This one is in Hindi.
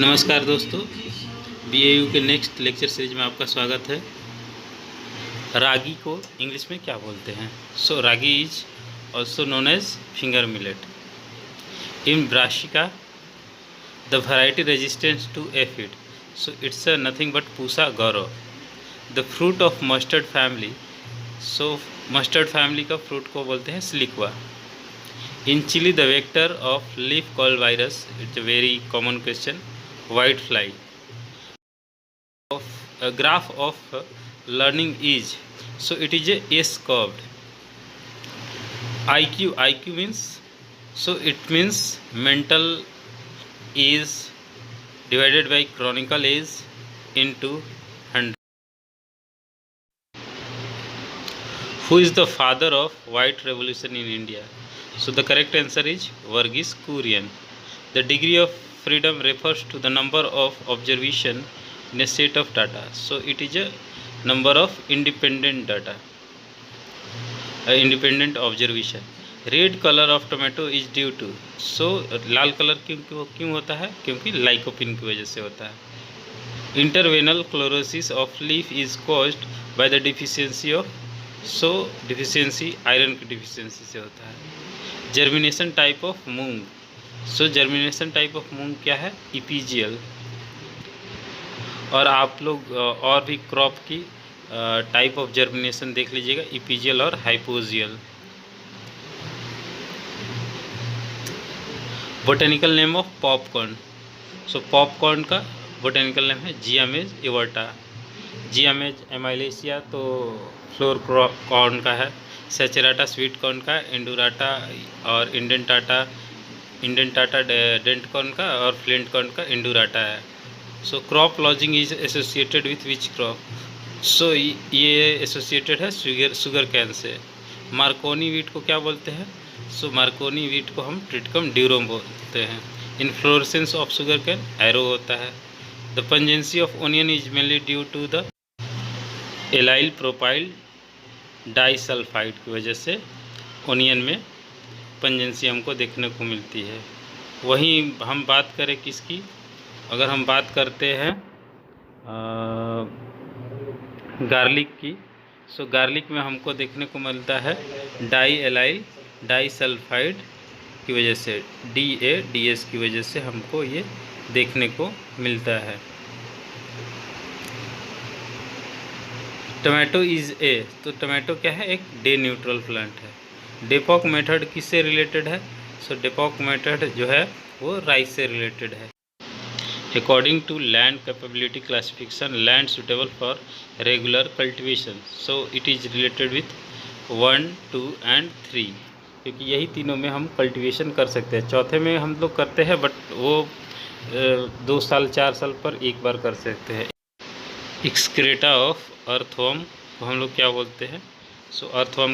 नमस्कार दोस्तों, BAU के नेक्स्ट लेक्चर सीरीज में आपका स्वागत है। रागी को इंग्लिश में क्या बोलते हैं? So ragi is also known as finger millet in brassica, the variety resistance to aphid, so it's nothing but Pusa Gaurav, the fruit of mustard family. So mustard family का फ्रूट को बोलते हैं siliqua. In chilli the vector of leaf curl virus, it's a very common question, white fly. Of a graph of learning is, so it is a S curved. IQ means, so it means mental age divided by chronicle age into 100. Who is the father of white revolution in India? So the correct answer is Verghese Kurian. The degree of freedom refers to the number of observation in a set of data. So it is a number of independent data, independent observation. Red color of tomato is due to, so Lal colour क्यों होता है? क्योंकि लाइकोपिन की वजह से होता है। Intervenal chlorosis of leaf is caused by the deficiency of, so deficiency iron की डिफिशियंसी से होता है। Germination type of मूंग, सो जर्मिनेशन टाइप ऑफ मूंग क्या है? इपीजियल। और आप लोग और भी क्रॉप की टाइप ऑफ जर्मिनेशन देख लीजिएगा, इपीजियल और hypogeal. Botanical name of popcorn, so popcorn का बोटेनिकल नेम है जियामेज इवर्टा। जियामेज एमाइलेशिया तो फ्लोर कॉर्न का है, सेचेराटा स्वीट कॉर्न का, इंडुराटा और इंडेंटाटा डेंट कॉर्न का, और फ्लिंट कॉर्न का इंडुराटा है। So crop lodging is associated with which crop? So ये एसोसिएटेड है शुगर कैन से। मार्कोनी वीट को क्या बोलते हैं? सो मार्कोनी वीट को हम ट्रिटिकम ड्यूरम बोलते हैं। Inflorescence of sugar cane arrow होता है। The pungency of onion is mainly due to the allyl propyl disulphide की वजह से ओनियन में पंजेंसी हमको देखने को मिलती है। वहीं हम बात करें किसकी? अगर हम बात करते हैं गार्लिक की, सो गार्लिक में हमको देखने को मिलता है डाई एलाइल डाइसल्फाइड की वजह से, DADS की वजह से हमको ये देखने को मिलता है। टमाटो इज़ ए, तो टमाटो क्या है? एक डे न्यूट्रल प्लांट है। डेपोक मेथड किससे रिलेटेड है? सो डेपोक मेथड जो है वो राइस से रिलेटेड है। According to land capability classification, land suitable for regular cultivation, so it is related with 1, 2 and 3, क्योंकि यही तीनों में हम कल्टिवेशन कर सकते हैं। चौथे में हम लोग करते हैं बट वो 2 साल 4 साल पर एक बार कर सकते हैं। एक्सक्रेटा ऑफ अर्थवर्म को हम लोग क्या बोलते हैं? सो अर्थवर्म